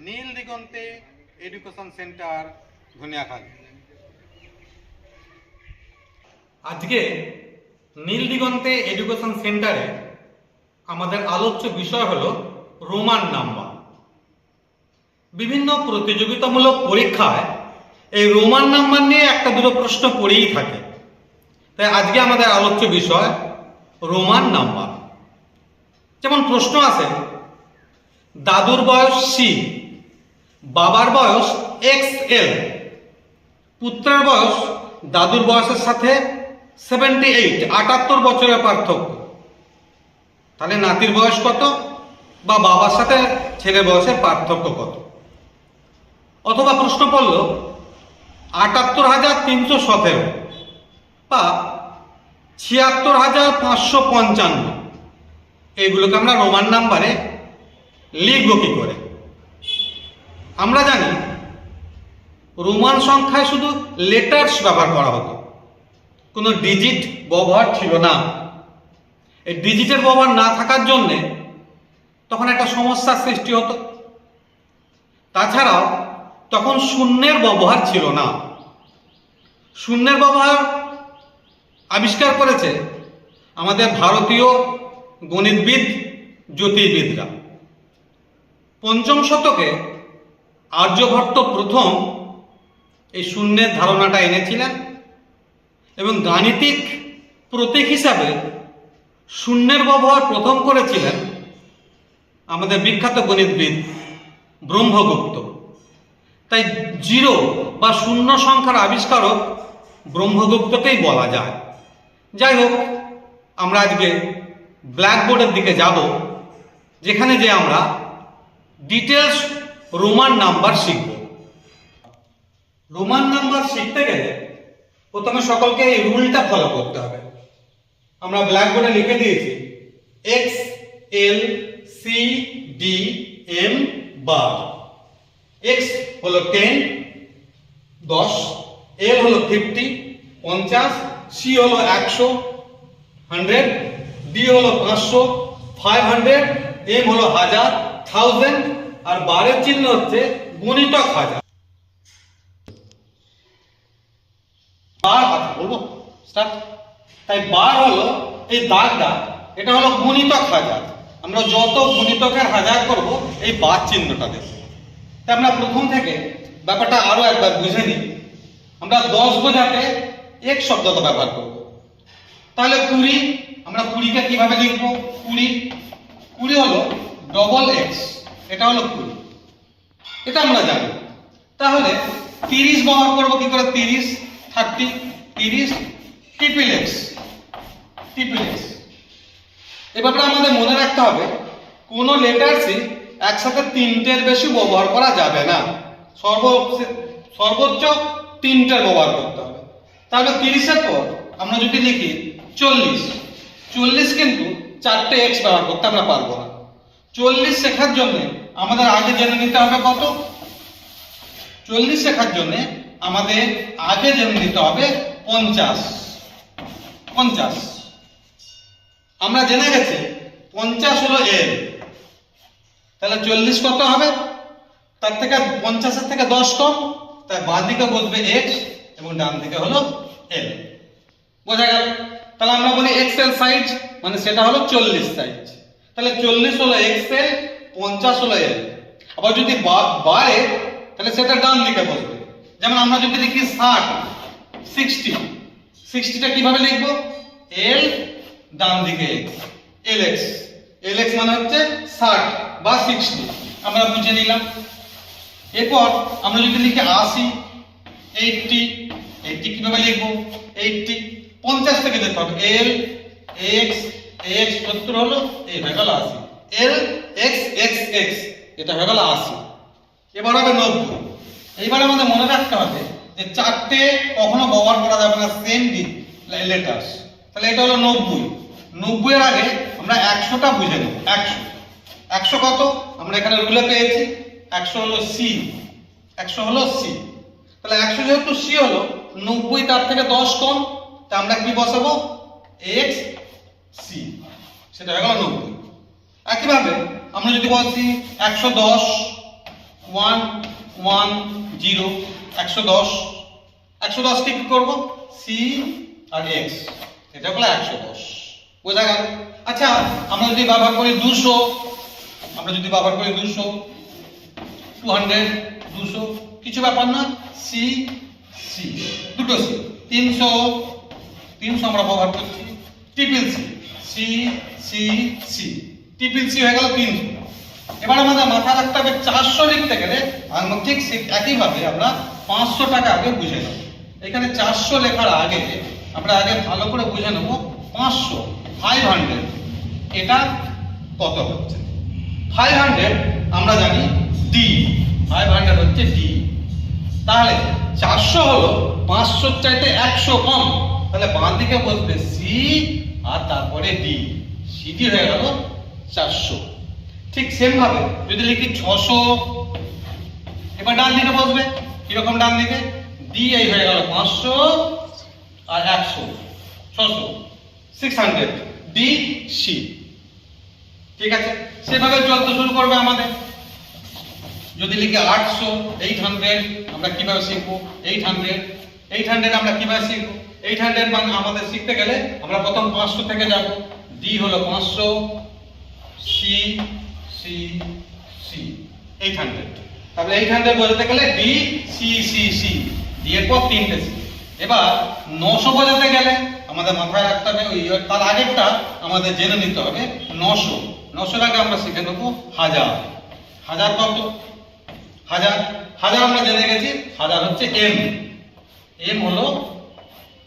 নীল দিগন্তে education centre Dhaniakhali. আজকে নীল দিগন্তে এডুকেশন সেন্টারে আমাদের আলোচ্য বিষয় হলো রোমান নাম্বার। বিভিন্ন প্রতিযোগিতামূলক পরীক্ষায় এই রোমান নাম্বার নিয়ে একটা দুটো প্রশ্ন পড়েই থাকে। তাই আজকে আমাদের আলোচ্য বিষয় রোমান নাম্বার। যেমন প্রশ্ন আছে, দাদুর বয়স সি, বাবার বয়স XL, পুত্রের বয়স দাদুর বয়সের সাথে 78 বছরের পার্থক্য, তাহলে নাতির বয়স কত বা বাবার সাথে ছেলের বয়সের পার্থক্য কত? অথবা প্রশ্ন পড়ল 78,317 বা 76,555, এগুলোকে আমরা রোমান নাম্বারে লিখব কি করে? আমরা জানি রোমান সংখ্যায় শুধু লেটার্স ব্যবহার করা হতো, কোনো ডিজিট ব্যবহার ছিল না। এই ডিজিটের ব্যবহার না থাকার জন্যে তখন একটা সমস্যার সৃষ্টি হতো। তাছাড়াও তখন শূন্যের ব্যবহার ছিল না। শূন্যের ব্যবহার আবিষ্কার করেছে আমাদের ভারতীয় গণিতবিদ, জ্যোতির্বিদরা। 5ম শতকে আর্যভট্ট প্রথম এই শূন্যের ধারণাটা এনেছিলেন এবং গাণিতিক প্রতীক হিসাবে শূন্যের ব্যবহার প্রথম করেছিলেন আমাদের বিখ্যাত গণিতবিদ ব্রহ্মগুপ্ত। তাই জিরো বা শূন্য সংখ্যার আবিষ্কারক ব্রহ্মগুপ্তকেই বলা যায়। যাই হোক, আমরা আজকে ব্ল্যাকবোর্ডের দিকে যাব, যেখানে যে আমরা ডিটেলস রোমান নাম্বার শিখব। রোমান নাম্বার শিখতে গেলে প্রথমে সকলকে এই রুলটা ফলো করতে হবে। আমরা ব্ল্যাকবোর্ডে লিখে দিয়েছি XL CD M বার। X হলো 10, 10, L হলো 50, 50, C হলো 100, 100, D হলো 500, 500, M হলো 1000, 1000, আর বারের চিহ্ন হচ্ছে গুণিতক 1000। বার হাতে বলবো স্টার্ট। তাই বার হলো এই দাগটা, এটা হলো গুণিতক 1000। আমরা যত গুণিতকের 1000 করব এই বার চিহ্নটা দেব। তাই আমরা প্রথম থেকে ব্যাপারটা আরো একবার বুঝে নিই। আমরা 10 বোঝাতে এক শব্দটা ব্যবহার করব। তাহলে 20, আমরা 20কে কিভাবে লিখব? 20 হলো ডবল X, এটা হলো 20, এটা আমরা জানি। তাহলে 30 ব্যবহার করব কি করে? 30, 30, 30, ট্রিপল X। এবারে আমাদের মনে রাখতে হবে কোন লেটারসই একসাথে 3টের বেশি ব্যবহার করা যাবে না। সর্বোচ্চ 3টের ব্যবহার করতে হবে। তাহলে 30-এর পর আমরা যদি লিখি 40 কিন্তু 4টে X ব্যবহার করতে আমরা পারবো না। 40 শেখার জন্য আমাদের আগে জেনে নিতে হবে কত? 40 শেখার জন্য আমাদের আগে জেনে নিতে হবে 50। আমরা জেনে গেছি 50 হলো L, তাহলে 40 কত হবে? তার থেকে 50-এর থেকে 10 কম, তাই বাঁ দিকে বসবে X এবং ডান দিকে হলো L। বোঝা গেল? তাহলে আমরা বলি XL সাইজ, মানে সেটা হলো 40 সাইজ। তাহলে 40 হলো XL, 50 হলো L। আবার যদি বাড়ে তাহলে সেটা ডান দিকে বসবে। যেমন আমরা যদি লিখি 60, 60টা কিভাবে লিখবো? L, ডান দিকে X, LX মানে হচ্ছে 60 বা 60, আমরা বুঝে নিলাম। এরপর আমরা যদি লিখি 80, 80 কিভাবে লিখবো? 80, 50 থেকে যেতে হবে L, X, 70 হলো, এই হয়ে গেল 80, L, X, এটা হয়ে গেল 80। এবার হবে 90। এইবার আমাদের মনে রাখতে হবে যে 4টে কখনো ব্যবহার করা যাবে না সেম লেটার্স। তাহলে এটা হলো 90 এর আগে আমরা 100টা বুঝে নেব। 100 কত? আমরা এখানে রুলে পেয়েছি 100 হলো C। তাহলে 100 যেহেতু C হলো, 90 তার থেকে 10 কম, তা আমরা কি বসাবো? XC, সেটা হয়ে গেল 90। একইভাবে আমরা যদি বলছি 110, 1 1 0 110 110 কে কি করব সি আর এক্স এটা হলো 110 বোঝা গেল। আচ্ছা আমরা যদি ব্যবহার করি 200 আমরা যদি ব্যবহার করি 200 200 200 কিছু ব্যাপার না সি সি দুটো সি 300 300 আমরা ব্যবহার করছি triple C C C C triple C হয়ে গেল 300। এবার আমাদের মাথায় রাখতে হবে 400 লিখতে গেলে আমরা ঠিক একইভাবে আমরা 500 টাকা আগে বুঝে নেব। এখানে 400 লেখার আগে আমরা আগে ভালো করে বুঝে নেব 500 500 এটা কত হচ্ছে। 500 আমরা জানি ডি 500 হচ্ছে ডি। তাহলে 400 হলো 500 চাইতে 100 কম, তাহলে বাম দিকে বসবে সি আর তারপরে ডি, সিডি হয়ে গেল 400। ঠিক সেম ভাবে যদি লিখি 600 এবার ডান দিকে বসবে কিরকম ডান দিকে ডি এই হয়ে গেল 500 আর 100 600 600 ডি সি। ঠিক আছে সেভাবে চলতে শুরু করবে আমাদের। যদি লিখি 800 800 আমরা কিভাবে শিখবো 800 800 আমরা কিভাবে শিখবো 800 মানে আমাদের শিখতে গেলে আমরা প্রথম 500 থেকে যাব। ডি হলো 500 সি সি সি 800। তাহলে 800 বোঝাতে গেলে D C C C D এর পর তিনটে সি। এবার 900 বোঝাতে গেলে আমাদের মাথায় রাখতে হবে ওই তার আগেরটা আমাদের জেনে নিতে হবে 900 900 আগে আমরা শিখে নেব 1000 1000 কত 1000 1000 আমরা জেনে গেছি 1000 হচ্ছে এম এম হলো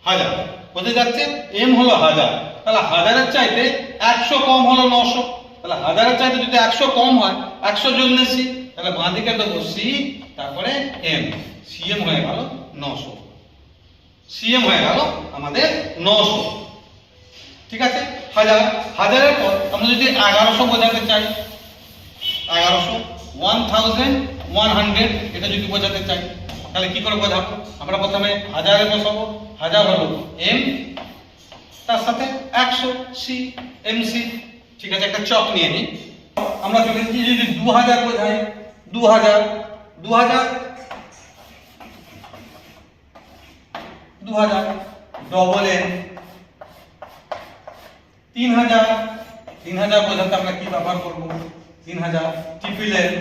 1000 বোঝা যাচ্ছে এম হলো 1000। তাহলে 1000 এর চাইতে 100 কম হলো 900। তাহলে 1000 এর চাইতে যদি 100 কম হয় 100 জন্য সি, তাহলে বাঁ দিকে দেবো সি তারপরে এম সিএম হয়ে গেল 900 সিএম হয়ে গেল আমাদের 900। ঠিক আছে 1000 1000 এর পর আমরা যদি 1100 বোঝাতে চাই 1100 1100 এটা যদি বোঝাতে চাই তাহলে কি করে বোঝাবো আমরা প্রথমে 1000 এ বসাবো 1000 হলো এম তার সাথে 100 সি এম সি। ঠিক আছে একটা চক নিয়ে নিই আমরা চলে এসেছি যদি 2000 বোঝাই 2000 ডবল এন 3000 বোঝাতে আমরা কি ব্যবহার করব 3000 ট্রিপল এন।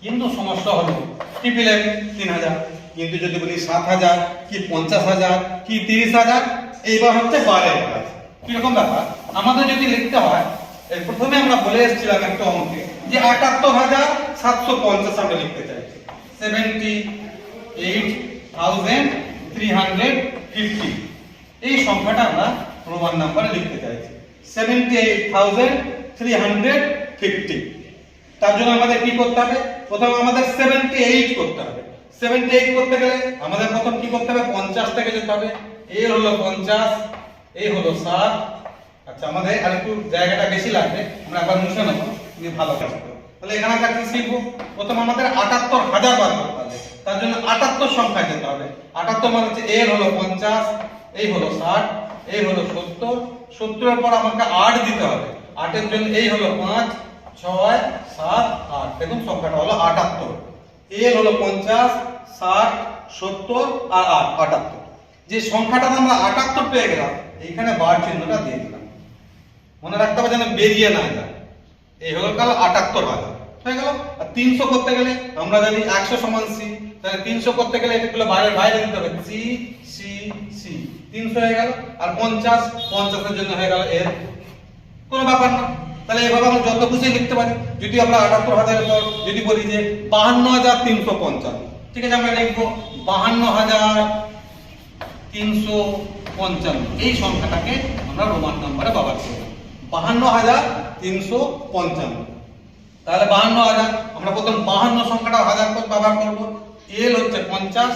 কিন্তু সমস্যা হলো ট্রিপল এন 3000 কিন্তু যদি বলি 7000 কি 50000 কি 30000 এইবার হচ্ছে বারের কাজ। কিরকম ব্যাপার আমাদের যদি লিখতে হয় প্রথমে আমরা বলে এসেছিলাম একটা অঙ্কে যে 78750 আমরা লিখতে চাই 78350 এই সংখ্যাটা আমরা প্রমাণ নাম্বারে লিখতে চাইছি 78350। তার জন্য আমাদের কি করতে হবে প্রথমে আমাদের 78 করতে হবে। 78 করতে গেলে আমাদের প্রথম কি করতে হবে 50 থেকে যেতে হবে। এ হলো 50 এই হলো 60। আচ্ছা আমাদের আরেকটু জায়গাটা বেশি লাগবে আমরা আবার মুছে নেব তুমি ভালো কাজ করো। তাহলে এখানে একটা কি শিখবো প্রথম আমাদের 78000 বার করতে হবে। তার জন্য 78 সংখ্যা যেতে হবে। 78 মানে হচ্ছে এ হলো 50 এই হলো 60 এই হলো 70 70 এর পর আমাকে 8 দিতে হবে। 8 এর জন্য এই হলো 5 6 7 8 দেখুন সংখ্যাটা হলো 78। এ হলো 50 60 70 আর 8 78। যে সংখ্যাটা আমরা 78 পেয়ে গেলাম এইখানে বার চিহ্নটা দিয়ে দিলাম মনে রাখতে হবে যেন বেরিয়ে না যায়। এই হলো কাল 78000 হয়ে গেল। আর 300 করতে গেলে আমরা জানি 100 সমান সি, তাহলে 300 করতে গেলে এগুলো বাইরের বাইরে দিতে হবে সি সি সি 300 হয়ে গেল। আর 50 50 এর জন্য হয়ে গেল এর কোনো ব্যাপার না। তাহলে এভাবে আমরা যত খুশি লিখতে পারি। যদি আমরা 78000 এর পর যদি বলি যে 52355 ঠিক আছে আমরা লিখবো 52355 এই সংখ্যাটাকে আমরা রোমান নম্বরে ব্যবহার করব 52355। তাহলে 52000 আমরা প্রথম 52 সংখ্যাটা 1000 করে ব্যবহার করব। এল হচ্ছে 50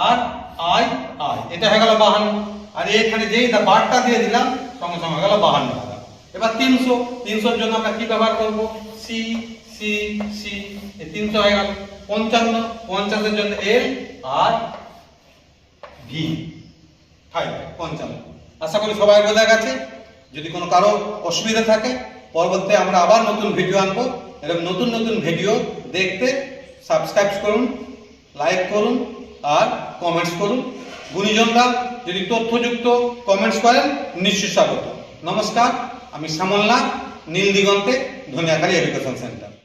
আর আই আই এটা হয়ে গেল 52। আর এখানে যেই বারটা দিয়ে দিলাম সঙ্গে সঙ্গে হয়ে গেল 52000। এবার 300 300 এর জন্য আমরা কি ব্যবহার করব সি সি সি এই 300 হয়ে গেল। 55 50 এর জন্য এল আর ভি 55। আশা করি সবাই বোঝা গেছে। যদি কোনো কারো অসুবিধা থাকে পরবর্তীতে আমরা আবার নতুন ভিডিও আনবো। এরকম নতুন নতুন ভিডিও দেখতে সাবস্ক্রাইব করুন, লাইক করুন আর কমেন্টস করুন। গুণীজনরা যদি তথ্যযুক্ত কমেন্টস করেন নিশ্চয়ই স্বাগত। নমস্কার, আমি শ্যামল নাথ, নীল দিগন্তে ধনিয়াখালী এডুকেশন সেন্টার।